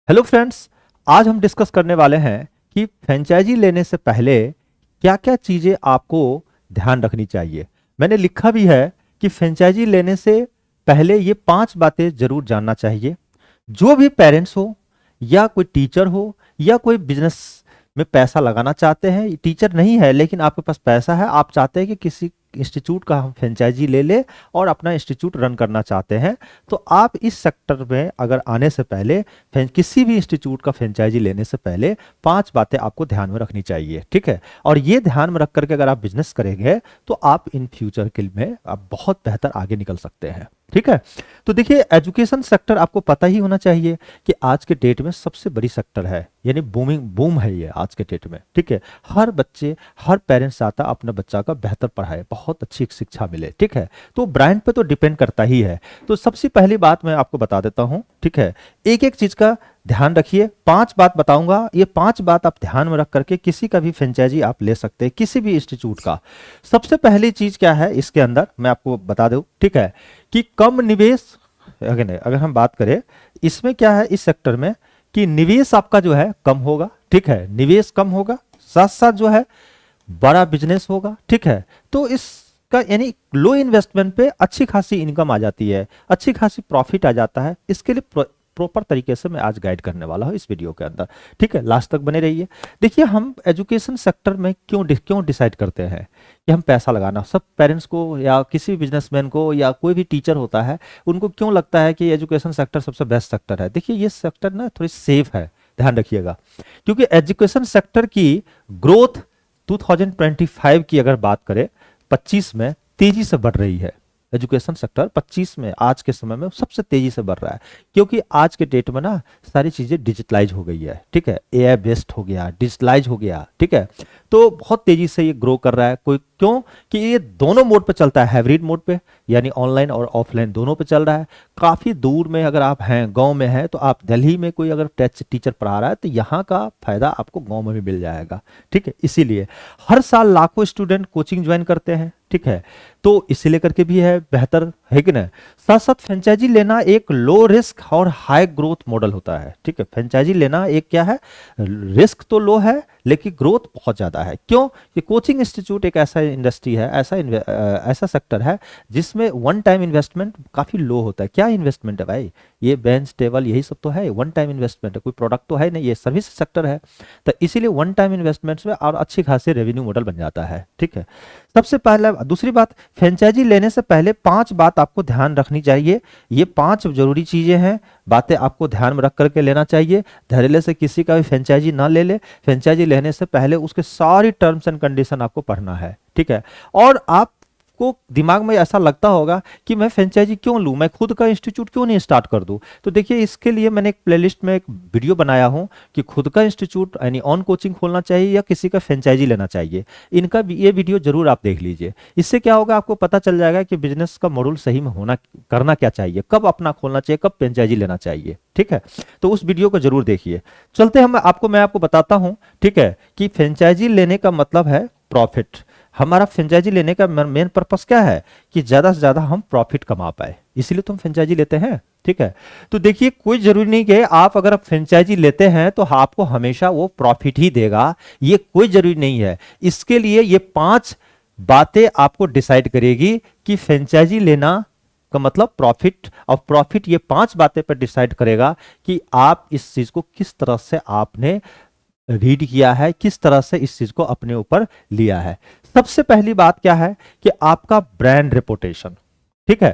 Hello friends, आज हम discuss करने वाले हैं कि फ्रेंचाइजी लेने से पहले क्या क्या चीज़ें आपको ध्यान रखनी चाहिए। मैंने लिखा भी है कि फ्रेंचाइजी लेने से पहले ये 5 बातें जरूर जानना चाहिए। जो भी पेरेंट्स हो या कोई टीचर हो या कोई बिजनेस में पैसा लगाना चाहते हैं, टीचर नहीं है लेकिन आपके पास पैसा है, आप चाहते हैं कि किसी इंस्टीट्यूट का हम फ्रेंचाइजी ले ले और अपना इंस्टीट्यूट रन करना चाहते हैं, तो आप इस सेक्टर में अगर आने से पहले किसी भी इंस्टीट्यूट का फ्रेंचाइजी लेने से पहले 5 बातें आपको ध्यान में रखनी चाहिए। ठीक है, और ये ध्यान में रख करके अगर आप बिजनेस करेंगे तो आप इन फ्यूचर के में आप बहुत बेहतर आगे निकल सकते हैं। ठीक है, तो देखिए एजुकेशन सेक्टर आपको पता ही होना चाहिए कि आज के डेट में सबसे बड़ी सेक्टर है, यानी बूम है ये आज के डेट में। ठीक है, हर बच्चे हर पेरेंट्स चाहता अपना बच्चा का बेहतर पढ़ाए, बहुत अच्छी शिक्षा मिले। ठीक है, तो ब्रांड पे तो डिपेंड करता ही है। तो सबसे पहली बात मैं आपको बता देता हूं। ठीक है, एक एक चीज का ध्यान रखिए। 5 बात बताऊंगा, ये 5 बात आप ध्यान में रख करके किसी का भी फ्रेंचाइजी आप ले सकते हैं, किसी भी इंस्टीट्यूट का। सबसे पहली चीज क्या है इसके अंदर मैं आपको बता दूं, ठीक है, कि कम निवेश। अगर हम बात करें इसमें क्या है इस सेक्टर में, कि निवेश आपका जो है कम होगा। ठीक है, निवेश कम होगा, साथ साथ जो है बड़ा बिजनेस होगा। ठीक है, तो इसका यानी लो इन्वेस्टमेंट पे अच्छी खासी इनकम आ जाती है, अच्छी खासी प्रॉफिट आ जाता है। इसके लिए प्रॉपर तरीके से मैं आज गाइड करने वाला हूं इस वीडियो के अंदर। ठीक है, लास्ट तक बने रहिए। देखिए हम एजुकेशन सेक्टर में क्यों डिसाइड करते हैं कि हम पैसा लगाना, सब पेरेंट्स को या किसी भी बिजनेसमैन को या कोई भी टीचर होता है उनको क्यों लगता है कि एजुकेशन सेक्टर सबसे बेस्ट सेक्टर है। देखिए ये सेक्टर ना थोड़ी सेफ है, ध्यान रखिएगा, क्योंकि एजुकेशन सेक्टर की ग्रोथ 2025 की अगर बात करें 25 में तेजी से बढ़ रही है। एजुकेशन सेक्टर 25 में आज के समय में सबसे तेजी से बढ़ रहा है, क्योंकि आज के डेट में ना सारी चीजें डिजिटलाइज हो गई है। ठीक है, एआई बेस्ड हो गया, डिजिटलाइज हो गया। ठीक है, तो बहुत तेजी से ये ग्रो कर रहा है। कोई क्यों कि ये दोनों मोड पे चलता है, हाइब्रिड मोड पे, यानी ऑनलाइन और ऑफलाइन दोनों पे चल रहा है। काफी दूर में अगर आप हैं, गांव में हैं, तो आप दिल्ली में कोई अगर टीचर पढ़ा रहा है तो यहाँ का फायदा आपको गांव में भी मिल जाएगा। ठीक है, इसीलिए हर साल लाखों स्टूडेंट कोचिंग ज्वाइन करते हैं। ठीक है, तो इसी लेकर के भी है बेहतर, है कि नहीं। साथ साथ फ्रेंचाइजी लेना एक लो रिस्क और हाई ग्रोथ मॉडल होता है। ठीक है, फ्रेंचाइजी लेना एक क्या है, रिस्क तो लो है लेकिन ग्रोथ बहुत ज्यादा है। क्यों कि कोचिंग इंस्टीट्यूट एक ऐसा इंडस्ट्री है, ऐसा सेक्टर है जिसमें वन टाइम इन्वेस्टमेंट काफी लो होता है। क्या इन्वेस्टमेंट है भाई, ये बेंच टेबल यही सब तो है, वन टाइम इन्वेस्टमेंट है, कोई प्रोडक्ट तो है नहीं, ये सर्विस सेक्टर है। तो इसीलिए वन टाइम इन्वेस्टमेंट्स में और अच्छी खासी रेवेन्यू मॉडल बन जाता है। ठीक है, सबसे पहला दूसरी बात, फ्रेंचाइजी लेने से पहले 5 बात आपको ध्यान रखनी चाहिए। ये 5 जरूरी चीजें हैं, बातें आपको ध्यान में रख करके लेना चाहिए। धड़ल्ले से किसी का भी फ्रेंचाइजी ना ले ले। फ्रेंचाइजी लेने से पहले उसके सारी टर्म्स एंड कंडीशन आपको पढ़ना है। ठीक है, और आप को दिमाग में ऐसा लगता होगा कि मैं फ्रेंचाइजी क्यों लूं, मैं खुद का इंस्टीट्यूट क्यों नहीं स्टार्ट कर दूं। तो देखिए इसके लिए मैंने एक प्लेलिस्ट में एक वीडियो बनाया हूं कि खुद का इंस्टीट्यूट यानी ऑन कोचिंग खोलना चाहिए या किसी का फ्रेंचाइजी लेना चाहिए। इनका ये वीडियो जरूर आप देख लीजिए। इससे क्या होगा, आपको पता चल जाएगा कि बिजनेस का मॉडल सही में होना करना क्या चाहिए, कब अपना खोलना चाहिए, कब फ्रेंचाइजी लेना चाहिए। ठीक है, तो उस वीडियो को जरूर देखिए। चलते हम मैं आपको बताता हूं, ठीक है, कि फ्रेंचाइजी लेने का मतलब है प्रॉफिट। हमारा फ्रेंचाइजी लेने का मेन पर्पस क्या है कि ज्यादा से ज्यादा हम प्रॉफिट कमा पाए, इसीलिए तो हम फ्रेंचाइजी लेते हैं। ठीक है, तो देखिए कोई जरूरी नहीं कि अगर आप फ्रेंचाइजी लेते हैं तो आपको हमेशा वो प्रॉफिट ही देगा, ये कोई जरूरी नहीं है। इसके लिए ये 5 बातें आपको डिसाइड करेगी कि फ्रेंचाइजी लेना का मतलब प्रॉफिट, और प्रॉफिट ये 5 बातें पर डिसाइड करेगा कि आप इस चीज को किस तरह से आपने रीड किया है, किस तरह से इस चीज को अपने ऊपर लिया है। सबसे पहली बात क्या है कि आपका ब्रांड रेपुटेशन। ठीक है,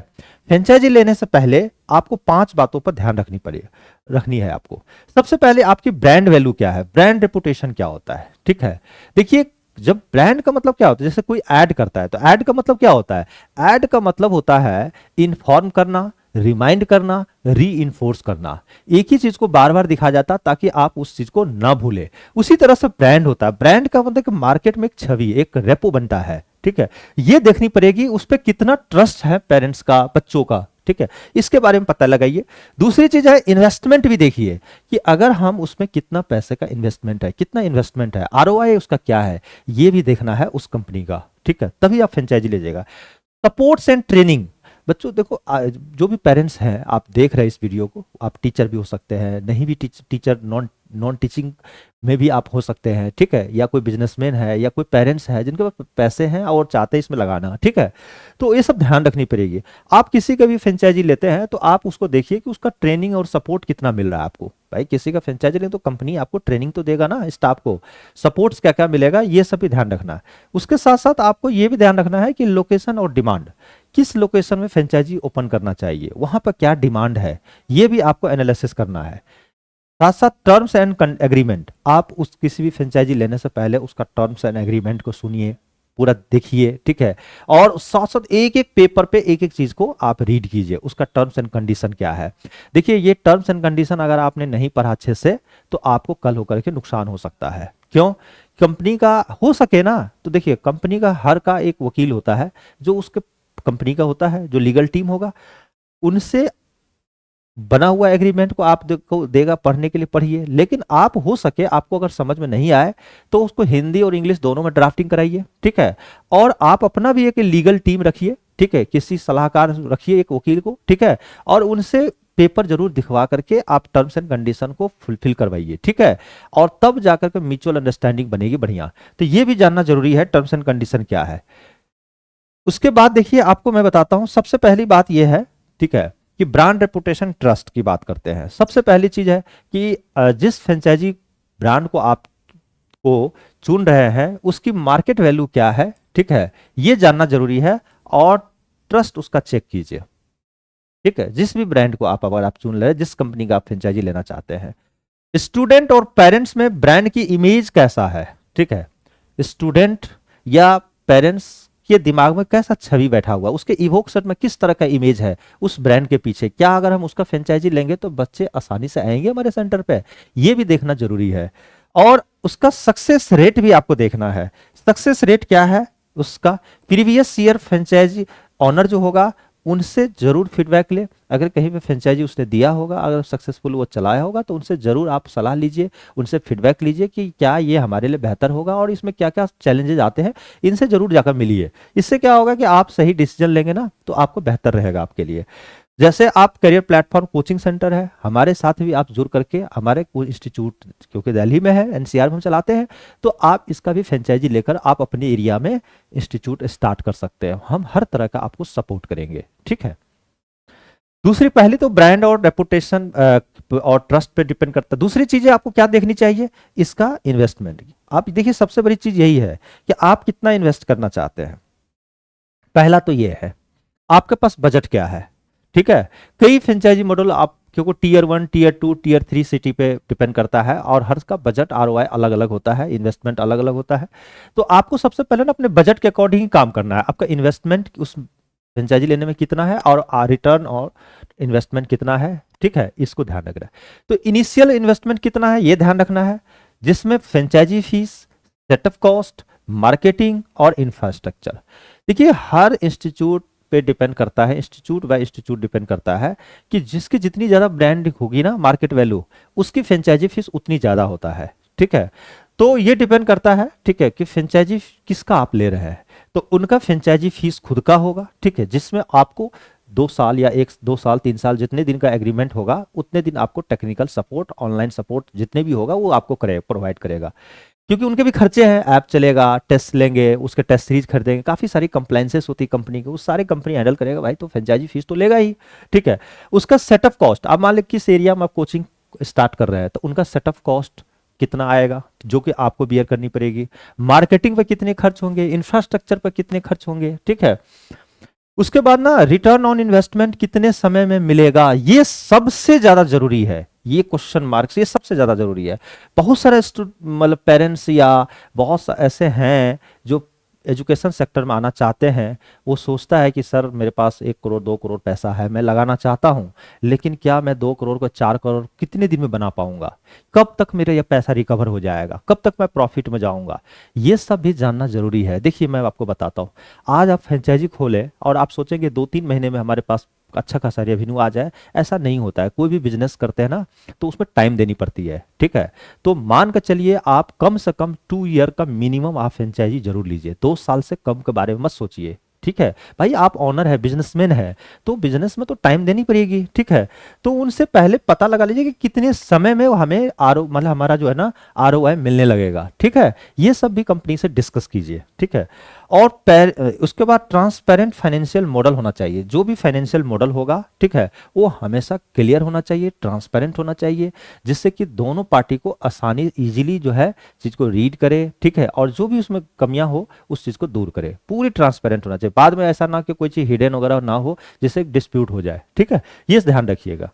फ्रेंचाइजी लेने से पहले आपको 5 बातों पर ध्यान रखनी है आपको। सबसे पहले आपकी ब्रांड वैल्यू क्या है, ब्रांड रेपुटेशन क्या होता है। ठीक है, देखिए जब ब्रांड का मतलब क्या होता है, जैसे कोई ऐड करता है तो ऐड का मतलब क्या होता है, ऐड का मतलब होता है इन्फॉर्म करना, रिमाइंड करना, री इन्फोर्स करना। एक ही चीज को बार बार दिखा जाता ताकि आप उस चीज को ना भूले। उसी तरह से ब्रांड होता है, ब्रांड का मतलब कि मार्केट में एक छवि, एक रेपो बनता है। ठीक है, ये देखनी पड़ेगी उस पर कितना ट्रस्ट है पेरेंट्स का, बच्चों का। ठीक है, इसके बारे में पता लगाइए। दूसरी चीज है इन्वेस्टमेंट भी देखिए कि अगर हम उसमें कितना पैसे का इन्वेस्टमेंट है, कितना इन्वेस्टमेंट है, आरओआई उसका क्या है, ये भी देखना है उस कंपनी का। ठीक है, तभी आप फ्रेंचाइजी लीजिएगा। सपोर्ट्स एंड ट्रेनिंग, बच्चों देखो, जो भी पेरेंट्स हैं, आप देख रहे हैं इस वीडियो को, आप टीचर भी हो सकते हैं, नहीं भी टीचर, नॉन नॉन टीचिंग में भी आप हो सकते हैं, ठीक है, या कोई बिजनेसमैन है या कोई पेरेंट्स है जिनके पास पैसे हैं और चाहते हैं इसमें लगाना, ठीक है। तो ये सब ध्यान रखनी पड़ेगी। आप किसी का भी फ्रेंचाइजी लेते हैं तो आप उसको देखिए कि उसका ट्रेनिंग और सपोर्ट कितना मिल रहा है आपको। भाई किसी का फ्रेंचाइजी लें तो कंपनी आपको ट्रेनिंग तो देगा ना, स्टाफ को सपोर्ट्स क्या क्या मिलेगा, ये सब भी ध्यान रखना है। उसके साथ साथ आपको ये भी ध्यान रखना है कि लोकेशन और डिमांड, किस लोकेशन में फ्रेंचाइजी ओपन करना चाहिए, वहां पर क्या डिमांड है, ये भी आपको एनालिसिस करना है। साथ साथ टर्म्स एंड एग्रीमेंट, आप उस किसी भी फ्रेंचाइजी लेने से पहले उसका टर्म्स एंड एग्रीमेंट को सुनिए, पूरा देखिए, ठीक है। और साथ साथ एक एक पेपर पे एक एक चीज को आप रीड कीजिए, उसका टर्म्स एंड कंडीशन क्या है। देखिए ये टर्म्स एंड कंडीशन अगर आपने नहीं पढ़ा अच्छे से तो आपको कल होकर के नुकसान हो सकता है। क्यों? कंपनी का हो सके ना, तो देखिए कंपनी का हर का एक वकील होता है जो उसके कंपनी का होता है, जो लीगल टीम होगा, उनसे बना हुआ एग्रीमेंट को आप को देगा पढ़ने के लिए, पढ़िए। लेकिन आप हो सके आपको अगर समझ में नहीं आए तो उसको हिंदी और इंग्लिश दोनों में ड्राफ्टिंग कराइए, ठीक है। और आप अपना भी एक लीगल टीम रखिए, ठीक है, किसी सलाहकार रखिए, एक वकील को, ठीक है, और उनसे पेपर जरूर दिखवा करके आप टर्म्स एंड कंडीशन को फुलफिल करवाइए, ठीक है। और तब जाकर के म्यूचुअल अंडरस्टैंडिंग बनेगी बढ़िया। तो ये भी जानना जरूरी है टर्म्स एंड कंडीशन क्या है। उसके बाद देखिए आपको मैं बताता हूं, सबसे पहली बात यह है, ठीक है, कि ब्रांड रेपुटेशन ट्रस्ट की बात करते हैं। सबसे पहली चीज है कि जिस फ्रेंचाइजी ब्रांड को आप को चुन रहे हैं उसकी मार्केट वैल्यू क्या है, ठीक है, ये जानना जरूरी है। और ट्रस्ट उसका चेक कीजिए, ठीक है, जिस भी ब्रांड को आप अगर आप चुन रहे हैं, जिस कंपनी का आप फ्रेंचाइजी लेना चाहते हैं। स्टूडेंट और पेरेंट्स में ब्रांड की इमेज कैसा है, ठीक है, स्टूडेंट या पेरेंट्स के दिमाग में कैसा छवि बैठा हुआ, उसके इवोक सेट में किस तरह का इमेज है उस ब्रांड के पीछे, क्या अगर हम उसका फ्रेंचाइजी लेंगे तो बच्चे आसानी से आएंगे हमारे सेंटर पे, ये भी देखना जरूरी है। और उसका सक्सेस रेट भी आपको देखना है। सक्सेस रेट क्या है उसका, प्रीवियस ईयर फ्रेंचाइजी ऑनर जो होगा उनसे जरूर फीडबैक ले। अगर कहीं पे फ्रेंचाइजी उसने दिया होगा, अगर सक्सेसफुल वो चलाया होगा तो उनसे जरूर आप सलाह लीजिए, उनसे फीडबैक लीजिए कि क्या ये हमारे लिए बेहतर होगा और इसमें क्या क्या चैलेंजेस आते हैं, इनसे जरूर जाकर मिलिए। इससे क्या होगा कि आप सही डिसीजन लेंगे ना तो आपको बेहतर रहेगा आपके लिए। जैसे आप करियर प्लेटफॉर्म कोचिंग सेंटर है, हमारे साथ भी आप जुड़ करके हमारे इंस्टीट्यूट, क्योंकि दिल्ली में है, एनसीआर में हम चलाते हैं, तो आप इसका भी फ्रेंचाइजी लेकर आप अपने एरिया में इंस्टीट्यूट स्टार्ट कर सकते हैं। हम हर तरह का आपको सपोर्ट करेंगे, ठीक है। दूसरी, पहली तो ब्रांड और रेपुटेशन और ट्रस्ट पे डिपेंड करता है। दूसरी चीजें आपको क्या देखनी चाहिए, इसका इन्वेस्टमेंट। आप देखिए सबसे बड़ी चीज यही है कि आप कितना इन्वेस्ट करना चाहते हैं। पहला तो ये है आपके पास बजट क्या है, ठीक है। कई फ्रेंचाइजी मॉडल आप क्योंकि टीयर 1, टीयर 2, टीयर 3 सिटी पे डिपेंड करता है और हर का बजट आरओआई अलग अलग होता है, इन्वेस्टमेंट अलग अलग होता है। तो आपको सबसे पहले ना अपने बजट के अकॉर्डिंग ही काम करना है। आपका इन्वेस्टमेंट उस फ्रेंचाइजी लेने में कितना है और रिटर्न और इन्वेस्टमेंट कितना है, ठीक है, इसको ध्यान रखना है। तो इनिशियल इन्वेस्टमेंट कितना है ये ध्यान रखना है, जिसमें franchise fee, setup cost, marketing और इंफ्रास्ट्रक्चर। देखिए हर इंस्टीट्यूट पे डिपेंड करता है, इंस्टीट्यूट बाय इंस्टीट्यूट डिपेंड करता है कि जिसकी जितनी ज्यादा ब्रांड होगी ना मार्केट वैल्यू, उसकी फ्रेंचाइजी फीस उतनी ज्यादा होता है, ठीक है। तो ये डिपेंड करता है, ठीक है, कि फ्रेंचाइजी किसका आप ले रहे हैं। तो उनका फ्रेंचाइजी फीस खुद का होगा, ठीक है, जिसमें आपको 2 साल या 1-2 साल 3 साल जितने दिन का एग्रीमेंट होगा उतने दिन आपको टेक्निकल सपोर्ट, ऑनलाइन सपोर्ट जितने भी होगा वो आपको प्रोवाइड करेगा। क्योंकि उनके भी खर्चे हैं, ऐप चलेगा, टेस्ट लेंगे, उसके टेस्ट सीरीज खरीदेंगे, काफी सारी कंप्लाइंसेस होती है कंपनी की, उस सारे कंपनी हैंडल करेगा भाई, तो फ्रेंचाइजी फीस तो लेगा ही, ठीक है। उसका सेटअप कॉस्ट, आप मान लीजिए किस एरिया में आप कोचिंग स्टार्ट कर रहे हैं तो उनका सेटअप कॉस्ट कितना आएगा जो कि आपको बियर करनी पड़ेगी। मार्केटिंग पे कितने खर्च होंगे, इंफ्रास्ट्रक्चर पर कितने खर्च होंगे, ठीक है। उसके बाद ना रिटर्न ऑन इन्वेस्टमेंट कितने समय में मिलेगा, ये सबसे ज्यादा जरूरी है। ये क्वेश्चन मार्क्स ये सबसे ज्यादा जरूरी है। बहुत सारे मतलब पेरेंट्स या बहुत ऐसे हैं जो एजुकेशन सेक्टर में आना चाहते हैं, वो सोचता है कि सर मेरे पास 1 करोड़ 2 करोड़ पैसा है, मैं लगाना चाहता हूं, लेकिन क्या मैं 2 करोड़ को 4 करोड़ कितने दिन में बना पाऊंगा, कब तक मेरा यह पैसा रिकवर हो जाएगा, कब तक मैं प्रॉफिट में जाऊंगा, ये सब भी जानना जरूरी है। देखिए मैं आपको बताता हूँ, आज आप फ्रेंचाइजी खोले और आप सोचेंगे 2-3 महीने में हमारे पास अच्छा खासा रेवेन्यू आ जाए, ऐसा नहीं होता है। कोई भी बिजनेस करते हैं ना तो उसमें टाइम देनी पड़ती है, ठीक है। तो मान कर चलिए आप कम से कम 2 ईयर का मिनिमम आप फ्रेंचाइजी जरूर लीजिए, 2 साल से कम के बारे में मत सोचिए, ठीक है भाई, आप ऑनर है, बिजनेसमैन है, तो बिजनेस में तो टाइम देनी पड़ेगी, ठीक है। तो उनसे पहले पता लगा लीजिए कि कितने समय में हमें मतलब हमारा जो है ना ROI मिलने लगेगा, ठीक है। ये सब भी कंपनी से डिस्कस कीजिए, ठीक है। और उसके बाद ट्रांसपेरेंट फाइनेंशियल मॉडल होना चाहिए। जो भी फाइनेंशियल मॉडल होगा, ठीक है, वो हमेशा क्लियर होना चाहिए, ट्रांसपेरेंट होना चाहिए, जिससे कि दोनों पार्टी को आसानी इजीली जो है चीज को रीड करे, ठीक है, और जो भी उसमें कमियां हो उस चीज को दूर करे। पूरी ट्रांसपेरेंट होना चाहिए, बाद में ऐसा ना कि कोई चीज हिडन वगैरह ना हो जिससे एक डिस्प्यूट हो जाए, ठीक है। ये ध्यान रखिएगा।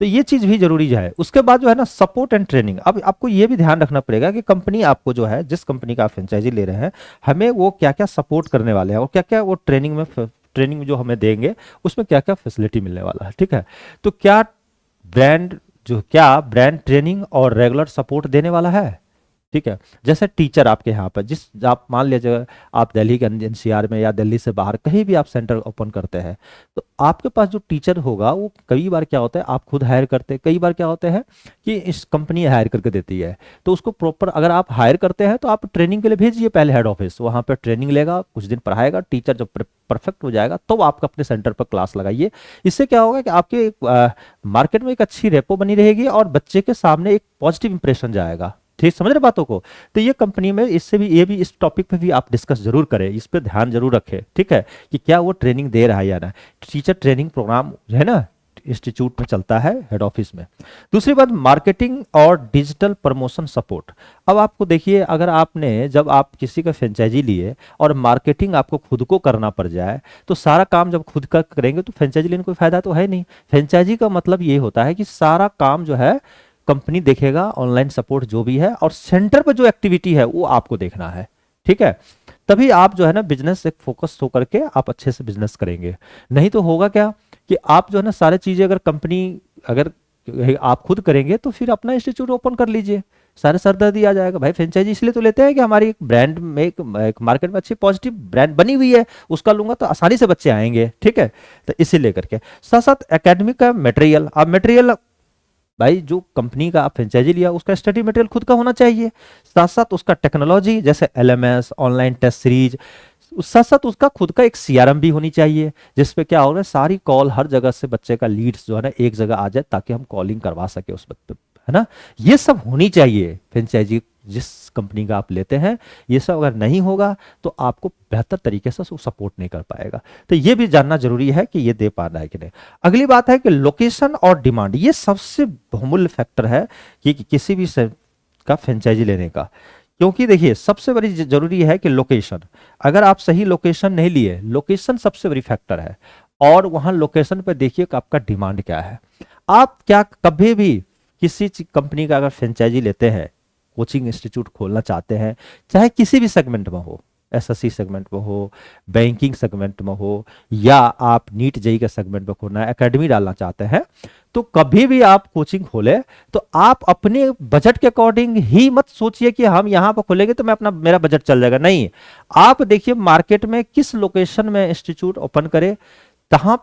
तो ये चीज भी जरूरी है। उसके बाद जो है ना सपोर्ट एंड ट्रेनिंग। अब आपको ये भी ध्यान रखना पड़ेगा कि कंपनी आपको जो है, जिस कंपनी का आप फ्रेंचाइजी ले रहे हैं, हमें वो क्या क्या सपोर्ट करने वाले हैं और क्या क्या वो ट्रेनिंग जो हमें देंगे उसमें क्या क्या फैसिलिटी मिलने वाला है, ठीक है। तो क्या ब्रांड ट्रेनिंग और रेगुलर सपोर्ट देने वाला है, ठीक है। जैसे टीचर आपके यहाँ पर, आप मान लीजिए आप दिल्ली के NCR में या दिल्ली से बाहर कहीं भी आप सेंटर ओपन करते हैं, तो आपके पास जो टीचर होगा वो कई बार क्या होता है आप खुद हायर करते हैं, कई बार क्या होता है कि इस कंपनी हायर करके देती है। तो उसको प्रॉपर अगर आप हायर करते हैं तो आप ट्रेनिंग के लिए भेजिए पहले हेड ऑफिस, वहाँ पर ट्रेनिंग लेगा, कुछ दिन पढ़ाएगा, टीचर जब परफेक्ट हो जाएगा तो आप अपने सेंटर पर क्लास लगाइए। इससे क्या होगा कि आपके मार्केट में एक अच्छी रेपो बनी रहेगी और बच्चे के सामने एक पॉजिटिव इंप्रेशन जाएगा, ठीक, समझ रहे बातों को। तो ये कंपनी में इससे भी, ये भी इस टॉपिक पे भी आप डिस्कस जरूर करें, इस पे ध्यान जरूर रखें, ठीक है, कि क्या वो ट्रेनिंग दे रहा है या ना। टीचर ट्रेनिंग प्रोग्राम जो है ना इंस्टीट्यूट में चलता है हेड ऑफिस में। दूसरी बात, मार्केटिंग और डिजिटल प्रमोशन सपोर्ट। अब आपको देखिए, अगर आपने, जब आप किसी का फ्रेंचाइजी लिए और मार्केटिंग आपको खुद को करना पड़ जाए, तो सारा काम जब खुद का करेंगे तो फ्रेंचाइजी लेने कोई फायदा तो है नहीं। फ्रेंचाइजी का मतलब ये होता है कि सारा काम जो है कंपनी देखेगा, ऑनलाइन सपोर्ट जो भी है, और सेंटर पर जो एक्टिविटी है वो आपको देखना है, ठीक है। तभी आप जो है ना बिजनेस एक फोकस होकर के आप अच्छे से बिजनेस करेंगे। नहीं तो होगा क्या कि आप जो है ना सारी चीजें अगर आप खुद करेंगे तो फिर अपना इंस्टीट्यूट ओपन कर लीजिए, सारे सरदर्दी आ जाएगा। भाई फ्रेंचाइजी इसलिए तो लेते हैं कि हमारी एक ब्रांड में, एक मार्केट में अच्छी पॉजिटिव ब्रांड बनी हुई है, उसका लूंगा तो आसानी से बच्चे आएंगे, ठीक है। तो इसी लेकर के साथ साथ एकेडमिक का मटेरियल। अब मटेरियल भाई, जो कंपनी का आप फ्रेंचाइजी लिया उसका स्टडी मटेरियल खुद का होना चाहिए, साथ साथ उसका टेक्नोलॉजी जैसे LMS, ऑनलाइन टेस्ट सीरीज, साथ साथ उसका खुद का एक CRM भी होनी चाहिए, जिसपे क्या होगा सारी कॉल हर जगह से बच्चे का लीड्स जो है ना एक जगह आ जाए ताकि हम कॉलिंग करवा सके उस बच्चे, है ना। ये सब होनी चाहिए फ्रेंचाइजी जिस कंपनी का आप लेते हैं। ये सब अगर नहीं होगा तो आपको बेहतर तरीके से सपोर्ट नहीं कर पाएगा। तो ये भी जानना जरूरी है कि ये दे पा रहा है कि नहीं। अगली बात है कि लोकेशन और डिमांड, ये सबसे बहुमूल्य फैक्टर है कि किसी भी का फ्रेंचाइजी लेने का। क्योंकि देखिए सबसे बड़ी जरूरी है कि लोकेशन, अगर आप सही लोकेशन नहीं लिए, लोकेशन सबसे बड़ी फैक्टर है। और वहां लोकेशन पे देखिए कि आपका डिमांड क्या है। आप क्या कभी भी किसी कंपनी का अगर फ्रेंचाइजी लेते हैं, कोचिंग इंस्टीट्यूट खोलना चाहते हैं, चाहे किसी भी सेगमेंट में हो, SSC सेगमेंट में हो, बैंकिंग सेगमेंट में हो, या आप नीट जेई के सेगमेंट में खोलना है, एकेडमी डालना चाहते हैं, तो कभी भी आप कोचिंग खोले तो आप अपने बजट के अकॉर्डिंग ही मत सोचिए कि हम यहां पर खोलेंगे तो मेरा बजट चल जाएगा। नहीं, आप देखिए मार्केट में किस लोकेशन में इंस्टीट्यूट ओपन करे, कहां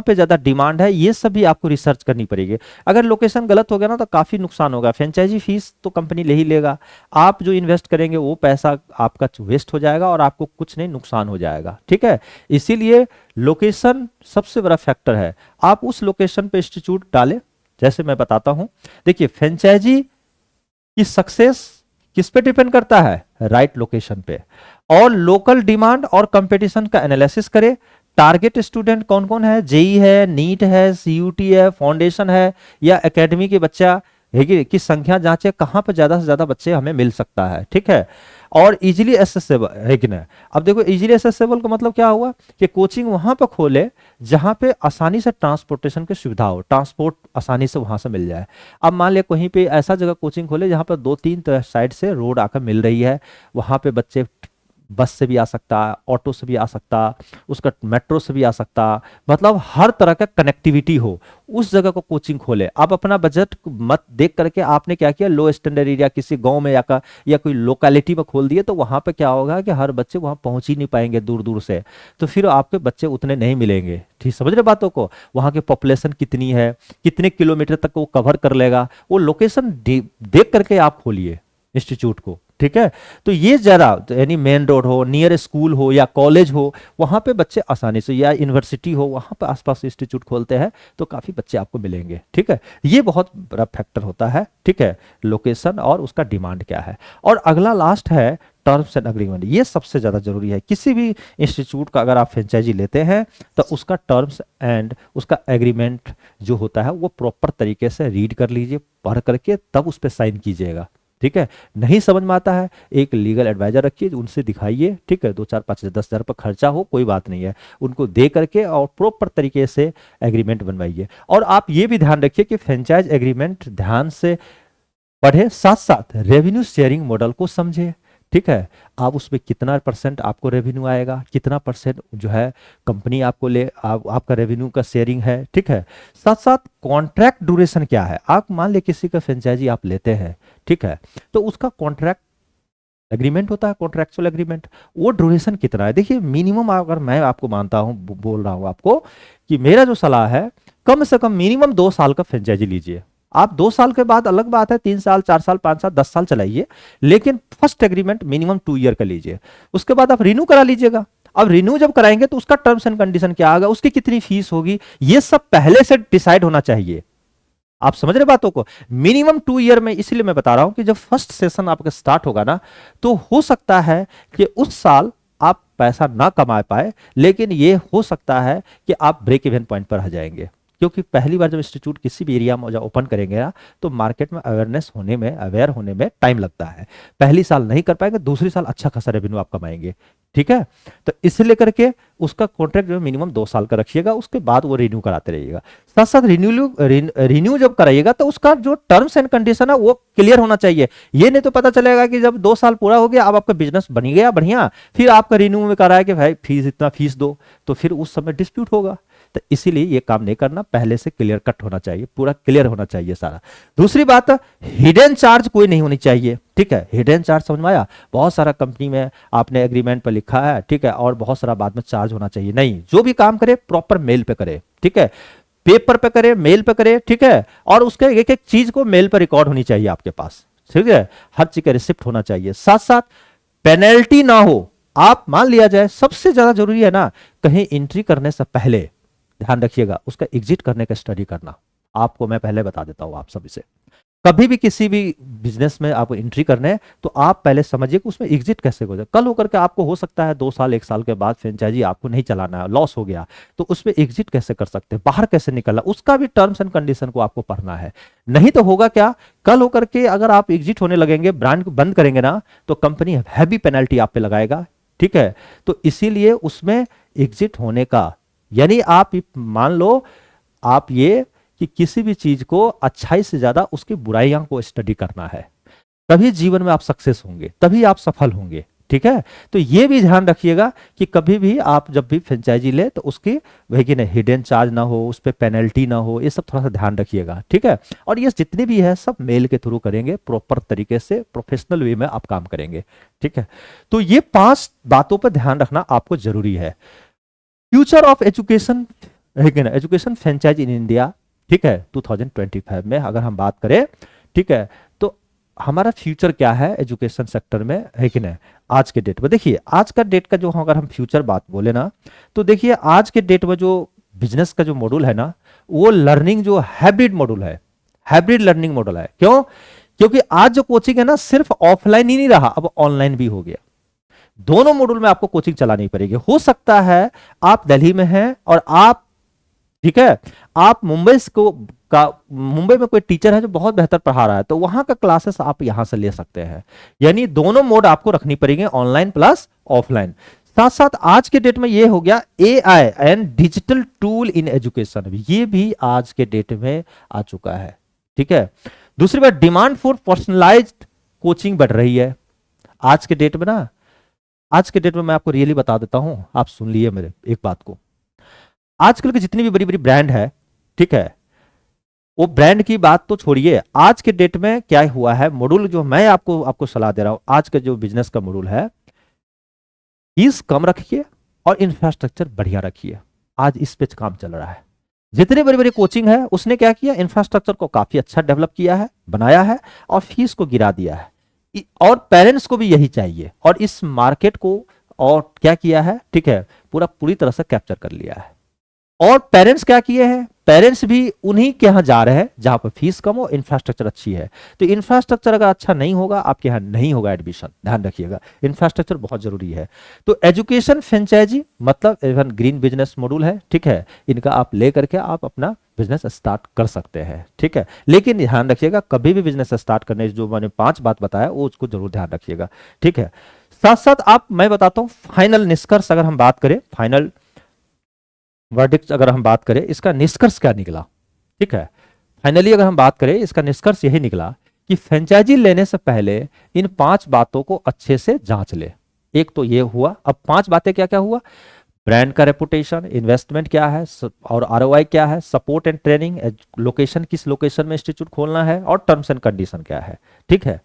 पे ज्यादा डिमांड है, ये सब भी आपको रिसर्च करनी पड़ेगी। अगर लोकेशन गलत हो गया ना तो काफी नुकसान होगा। फ्रेंचाइजी फीस तो कंपनी ले ही लेगा, आप जो इन्वेस्ट करेंगे वो पैसा आपका वेस्ट हो जाएगा और आपको कुछ नहीं नुकसान हो जाएगा, ठीक है। इसीलिए लोकेशन सबसे बड़ा फैक्टर है। आप उस लोकेशन पे इंस्टीट्यूट डालें। जैसे मैं बताता हूं, देखिए फ्रेंचाइजी की सक्सेस किस पे डिपेंड करता है, राइट लोकेशन पे। और लोकल डिमांड और कंपटीशन का एनालिसिस करें। टारगेट स्टूडेंट कौन कौन है, जेई है, नीट है, CUT है, फाउंडेशन है, या एकेडमी के बच्चा है की संख्या जांचे, कहां पर ज्यादा से ज्यादा बच्चे हमें मिल सकता है, ठीक है। और इजीली एसेसेबल है कि नहीं। अब देखो इजीली एसेसेबल का मतलब क्या हुआ कि कोचिंग वहां पर खोले जहां पे आसानी से ट्रांसपोर्टेशन की सुविधा हो, ट्रांसपोर्ट आसानी से वहां से मिल जाए। अब मान लिया कहीं पे ऐसा जगह कोचिंग खोले जहां पर 2-3 साइड से रोड आकर मिल रही है, वहां पे बच्चे बस से भी आ सकता, ऑटो से भी आ सकता, उसका मेट्रो से भी आ सकता, मतलब हर तरह का कनेक्टिविटी हो, उस जगह को कोचिंग खोले। आप अपना बजट मत देख करके आपने क्या किया, लो स्टैंडर्ड एरिया किसी गांव में या कोई लोकेलिटी में खोल दिए, तो वहां पे क्या होगा कि हर बच्चे वहां पहुंच ही नहीं पाएंगे दूर दूर से, तो फिर आपके बच्चे उतने नहीं मिलेंगे, ठीक समझ रहे बातों को। वहां की पॉपुलेशन कितनी है, कितने किलोमीटर तक वो कवर कर लेगा, वो लोकेशन देख करके आप खोलिए इंस्टीट्यूट को, ठीक है। तो ये जरा यानी मेन रोड हो, नियर स्कूल हो या कॉलेज हो, वहां पे बच्चे आसानी से, या यूनिवर्सिटी हो वहां पे आसपास इंस्टीट्यूट खोलते हैं तो काफी बच्चे आपको मिलेंगे। ठीक है, ये बहुत बड़ा फैक्टर होता है। ठीक है, लोकेशन और उसका डिमांड क्या है। और अगला लास्ट है टर्म्स एंड अग्रीमेंट। ये सबसे ज्यादा जरूरी है। किसी भी इंस्टीट्यूट का अगर आप फ्रेंचाइजी लेते हैं तो उसका टर्म्स एंड उसका एग्रीमेंट जो होता है वो प्रॉपर तरीके से रीड कर लीजिए, पढ़ करके तब उस पर साइन कीजिएगा। ठीक है, नहीं समझ में आता है एक लीगल एडवाइजर रखिए, उनसे दिखाइए। ठीक है, 2 4 5 10 हज़ार पर खर्चा हो कोई बात नहीं है, उनको दे करके और प्रॉपर तरीके से एग्रीमेंट बनवाइए। और आप ये भी ध्यान रखिए कि फ्रेंचाइज एग्रीमेंट ध्यान से पढ़े, साथ साथ रेवेन्यू शेयरिंग मॉडल को समझे। ठीक है, आप उसमें कितना परसेंट आपको रेवेन्यू आएगा, कितना परसेंट जो है कंपनी आपको आपका रेवेन्यू का शेयरिंग है। ठीक है, साथ साथ कॉन्ट्रैक्ट ड्यूरेशन क्या है। आप मान ले किसी का फ्रेंचाइजी आप लेते हैं, ठीक है, तो उसका कॉन्ट्रैक्ट एग्रीमेंट होता है, कॉन्ट्रैक्चुअल एग्रीमेंट, वो ड्यूरेशन कितना है। देखिए मिनिमम अगर मैं आपको मानता हूं, बोल रहा हूं आपको कि मेरा जो सलाह है कम से कम मिनिमम 2 साल का फ्रेंचाइजी लीजिए। आप 2 साल के बाद अलग बात है 3 साल 4 साल 5 साल 10 साल चलाइए, लेकिन फर्स्ट एग्रीमेंट मिनिमम 2 ईयर का लीजिए। उसके बाद आप रिन्यू करा लीजिएगा। अब रिन्यू जब कराएंगे तो उसका टर्म्स एंड कंडीशन क्या होगा, उसकी कितनी फीस होगी, ये सब पहले से डिसाइड होना चाहिए। आप समझ रहे बातों को। मिनिमम 2 ईयर में इसलिए मैं बता रहा हूं कि जब फर्स्ट सेशन आपका स्टार्ट होगा ना, तो हो सकता है कि उस साल आप पैसा ना कमा पाए, लेकिन ये हो सकता है कि आप ब्रेक इवन पॉइंट पर आ जाएंगे। क्योंकि पहली बार जब इंस्टीट्यूट किसी भी एरिया में जब ओपन करेंगे ना, तो मार्केट में अवेयरनेस होने में, अवेयर होने में टाइम लगता है। पहली साल नहीं कर पाएंगे, दूसरी साल अच्छा खासा रेवेन्यू आप कमाएंगे। ठीक है, तो इसलिए करके उसका कॉन्ट्रैक्ट जो मिनिमम 2 साल का रखिएगा, उसके बाद वो रिन्यू कराते रहिएगा। साथ साथ रिन्यू जब कराइएगा तो उसका जो टर्म्स एंड कंडीशन है वो क्लियर होना चाहिए। ये नहीं तो पता चलेगा कि जब 2 साल पूरा हो गया, अब आपका बिजनेस बन गया बढ़िया, फिर आपका रिन्यू में करा है कि भाई फीस इतना फीस दो, तो फिर उस समय डिस्प्यूट होगा। तो इसीलिए ये काम नहीं करना, पहले से क्लियर कट होना चाहिए, पूरा क्लियर होना चाहिए सारा। दूसरी बात, हिडन चार्ज कोई नहीं होनी चाहिए। ठीक है, हिडन चार्ज समझ में आया। बहुत सारा कंपनी में आपने एग्रीमेंट पर लिखा है, ठीक है, और बहुत सारा बाद में चार्ज होना चाहिए। नहीं, जो भी काम करे प्रॉपर मेल पे करे। ठीक है, पेपर पे करे, मेल पे करे। ठीक है, और उसके एक एक चीज को मेल पर रिकॉर्ड होनी चाहिए आपके पास। ठीक है, हर चीज का रिसिप्ट होना चाहिए। साथ साथ पेनल्टी ना हो, आप मान लिया जाए, सबसे ज्यादा जरूरी है ना, कहीं एंट्री करने से पहले ध्यान रखिएगा उसका एग्जिट करने का स्टडी करना। आपको मैं पहले बता देता हूं आप सभी से, कभी भी किसी भी बिजनेस में आपको एंट्री करने है तो आप पहले समझिए कि उसमें एग्जिट कैसे हो जाए। कल होकर के आपको हो सकता है 2 साल 1 साल के बाद फ्रेंचाइजी आपको नहीं चलाना है, लॉस हो गया, तो उसमें एग्जिट कैसे कर सकते हैं, बाहर कैसे निकलना, उसका भी टर्म्स एंड कंडीशन को आपको पढ़ना है। नहीं तो होगा क्या, कल होकर के अगर आप एग्जिट होने लगेंगे, ब्रांड को बंद करेंगे ना, तो कंपनी हैवी पेनल्टी आप पे लगाएगा। ठीक है, तो इसीलिए उसमें एग्जिट होने का, यानी आप मान लो आप ये कि किसी भी चीज को अच्छाई से ज्यादा उसकी बुराइयां को स्टडी करना है, तभी जीवन में आप सक्सेस होंगे, तभी आप सफल होंगे। ठीक है, तो ये भी ध्यान रखिएगा कि कभी भी आप जब भी फ्रेंचाइजी ले तो उसकी वही कि नहीं हिडन चार्ज ना हो, उस पर पेनल्टी ना हो, ये सब थोड़ा सा ध्यान रखिएगा। ठीक है, और ये जितने भी है सब मेल के थ्रू करेंगे, प्रॉपर तरीके से प्रोफेशनल वे में आप काम करेंगे। ठीक है, तो ये 5 बातों पर ध्यान रखना आपको जरूरी है। फ्यूचर ऑफ एजुकेशन है कि ना, एजुकेशन फ्रेंचाइज इन इंडिया। ठीक है, 2025 में अगर हम बात करें, ठीक है, तो हमारा फ्यूचर क्या है एजुकेशन सेक्टर में, है कि नहीं। आज के डेट में देखिए, आज का डेट का जो अगर हम फ्यूचर बात बोले ना, तो देखिए आज के डेट में जो बिजनेस का जो मॉड्यूल है ना, वो लर्निंग जो हाइब्रिड मॉड्यूल है, हाइब्रिड लर्निंग मॉडल है। क्यों? क्योंकि आज जो कोचिंग है ना सिर्फ ऑफलाइन ही नहीं रहा, अब ऑनलाइन भी हो गया। दोनों मॉड्यूल में आपको कोचिंग चलानी पड़ेगी। हो सकता है आप दिल्ली में हैं और आप, ठीक है, आप मुंबई में कोई टीचर है जो बहुत बेहतर पढ़ा रहा है, तो वहां का क्लासेस आप यहां से ले सकते हैं। यानी दोनों मोड आपको रखनी पड़ेंगे, ऑनलाइन प्लस ऑफलाइन। साथ साथ आज के डेट में ये हो गया AI and digital tool in education, ये भी आज के डेट में आ चुका है। ठीक है, दूसरी बात, डिमांड फॉर पर्सनलाइज्ड कोचिंग बढ़ रही है आज के डेट में ना। आज के डेट में मैं आपको रियली बता देता हूं, आप सुन लिए मेरे एक बात को। आजकल की जितनी भी बड़ी बड़ी ब्रांड है, ठीक है, वो ब्रांड की बात तो छोड़िए, आज के डेट में क्या हुआ है, मॉड्यूल जो मैं आपको सलाह दे रहा हूं, आज का जो बिजनेस का मॉड्यूल है, फीस कम रखिए और इंफ्रास्ट्रक्चर बढ़िया रखिए। आज इस पे काम चल रहा है। जितने बड़ी बड़ी कोचिंग है उसने क्या किया, इंफ्रास्ट्रक्चर को काफी अच्छा डेवलप किया है, बनाया है और फीस को गिरा दिया है। और पेरेंट्स को भी यही चाहिए, और इस मार्केट को और क्या किया है, ठीक है, पूरी तरह से कैप्चर कर लिया है। और पेरेंट्स क्या किए हैं, पेरेंट्स भी उन्हीं के यहाँ जा रहे हैं जहां पर फीस कम हो, इंफ्रास्ट्रक्चर अच्छी है। तो इंफ्रास्ट्रक्चर अगर अच्छा नहीं होगा, आपके यहाँ नहीं होगा एडमिशन, ध्यान रखिएगा, इंफ्रास्ट्रक्चर बहुत जरूरी है। तो एजुकेशन फ्रेंचाइजी मतलब इवन ग्रीन बिजनेस मॉड्यूल है, ठीक है, इनका आप ले करके आप अपना बिजनेस स्टार्ट कर सकते हैं, ठीक है। लेकिन ध्यान रखिएगा, कभी भी बिजनेस स्टार्ट करने जो मैंने 5 बात बताया वो उसको जरूर ध्यान रखिएगा, ठीक है। साथ साथ आप, मैं बताता हूं फाइनल निष्कर्ष, अगर हम बात करें फाइनल वर्डिक्ट, अगर हम बात करें इसका निष्कर्ष क्या निकला, ठीक है, फाइनली अगर हम बात करें इसका निष्कर्ष यही निकला कि फ्रेंचाइजी लेने से पहले इन 5 बातों को अच्छे से जांच ले। एक तो ये हुआ, अब 5 बातें क्या क्या हुआ, ब्रांड का रेपुटेशन, इन्वेस्टमेंट क्या है और आरओआई क्या है, सपोर्ट एंड ट्रेनिंग, लोकेशन किस लोकेशन में इंस्टीट्यूट खोलना है, और टर्म्स एंड कंडीशन क्या है, ठीक है।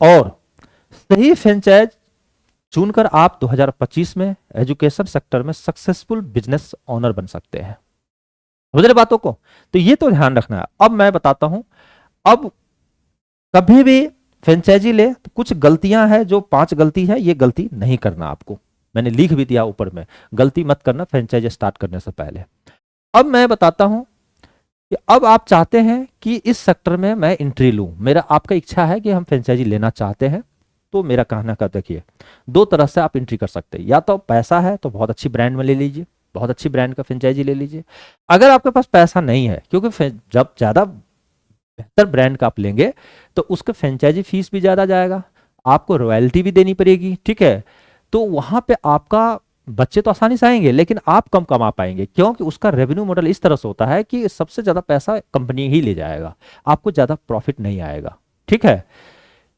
और सही फ्रेंचाइज चुनकर आप 2025 में एजुकेशन सेक्टर में सक्सेसफुल बिजनेस ओनर बन सकते हैं। समझ रहे बातों को, तो ये तो ध्यान रखना है। अब मैं बताता हूं, अब कभी भी फ्रेंचाइजी ले तो कुछ गलतियां हैं, जो 5 गलती है, ये गलती नहीं करना आपको, मैंने लिख भी दिया ऊपर में, गलती मत करना फ्रेंचाइजी स्टार्ट करने से पहले। अब मैं बताता हूं कि अब आप चाहते हैं कि इस सेक्टर में मैं एंट्री लूं, मेरा आपका इच्छा है कि हम फ्रेंचाइजी लेना चाहते हैं, तो मेरा कहना का देखिए 2 तरह से आप एंट्री कर सकते हैं। या तो पैसा है तो बहुत अच्छी ब्रांड में ले लीजिए, बहुत अच्छी ब्रांड का फ्रेंचाइजी ले लीजिए। अगर आपके पास पैसा नहीं है, क्योंकि जब ज्यादा बेहतर ब्रांड का आप लेंगे तो उसका फ्रेंचाइजी फीस भी ज्यादा जाएगा, आपको रॉयल्टी भी देनी पड़ेगी, ठीक है। तो वहां पे आपका बच्चे तो आसानी से आएंगे, लेकिन आप कम कमा पाएंगे, क्योंकि उसका रेवेन्यू मॉडल इस तरह से होता है कि सबसे ज्यादा पैसा कंपनी ही ले जाएगा, आपको ज्यादा प्रॉफिट नहीं आएगा, ठीक है।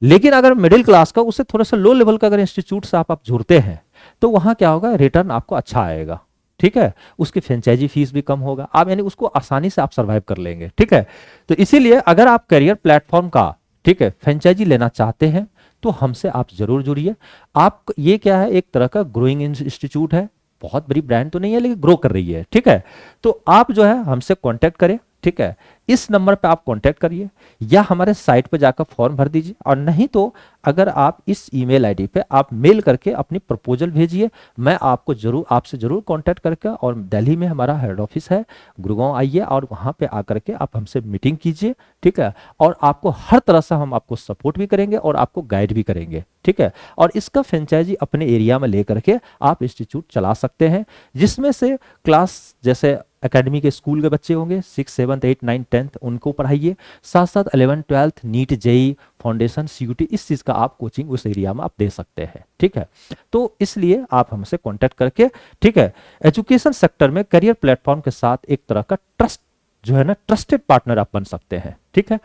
लेकिन अगर मिडिल क्लास का, उससे थोड़ा सा लो लेवल का अगर इंस्टीट्यूट से आप जुड़ते हैं, तो वहां क्या होगा, रिटर्न आपको अच्छा आएगा, ठीक है। उसकी फ्रेंचाइजी फीस भी कम होगा, आप यानी उसको आसानी से आप सर्वाइव कर लेंगे, ठीक है। तो इसीलिए अगर आप करियर प्लेटफॉर्म का, ठीक है, फ्रेंचाइजी लेना चाहते हैं तो हमसे आप जरूर जुड़िए। आप, ये क्या है, एक तरह का ग्रोइंग इंस्टीट्यूट है, बहुत बड़ी ब्रांड तो नहीं है लेकिन ग्रो कर रही है, ठीक है। तो आप जो है हमसे कांटेक्ट करें, ठीक है, इस नंबर पे आप कांटेक्ट करिए या हमारे साइट पे जाकर फॉर्म भर दीजिए, और नहीं तो अगर आप इस ईमेल आईडी पे आप मेल करके अपनी प्रपोजल भेजिए, मैं आपको जरूर, आपसे जरूर कांटेक्ट करके, और दिल्ली में हमारा हेड ऑफिस है, गुड़गांव आइए और वहां पे आकर के आप हमसे मीटिंग कीजिए, ठीक है। और आपको हर तरह से हम आपको सपोर्ट भी करेंगे और आपको गाइड भी करेंगे, ठीक है। और इसका फ्रेंचाइजी अपने एरिया में लेकर के आप इंस्टीट्यूट चला सकते हैं, जिसमें से क्लास जैसे एकेडमी के स्कूल के बच्चे होंगे 6, 7, 8, 9, 10 उनको पढ़ाइए, साथ साथ 11, 12 नीट, जेई, फाउंडेशन, सीयूटी, इस चीज का आप कोचिंग उस एरिया में आप दे सकते हैं, ठीक है। तो इसलिए आप हमसे कांटेक्ट करके, ठीक है, एजुकेशन सेक्टर में करियर प्लेटफॉर्म के साथ एक तरह का ट्रस्ट जो है ना, ट्रस्टेड पार्टनर आप बन सकते हैं, ठीक है।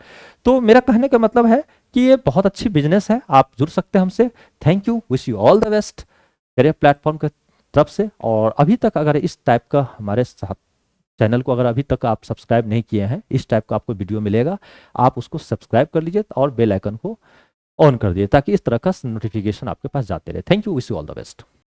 तो मेरा कहने का मतलब है कि ये बहुत अच्छी बिजनेस है, आप जुड़ सकते हैं हमसे। Thank you, wish you all the best career platform की तरफ से। और अभी तक अगर इस टाइप का हमारे साथ चैनल को अगर अभी तक आप सब्सक्राइब नहीं किए हैं, इस टाइप का आपको वीडियो मिलेगा, आप उसको सब्सक्राइब कर लीजिए और बेल आइकन को ऑन कर दिए, ताकि इस तरह का नोटिफिकेशन आपके पास जाते रहे। Thank you, wish you all the best.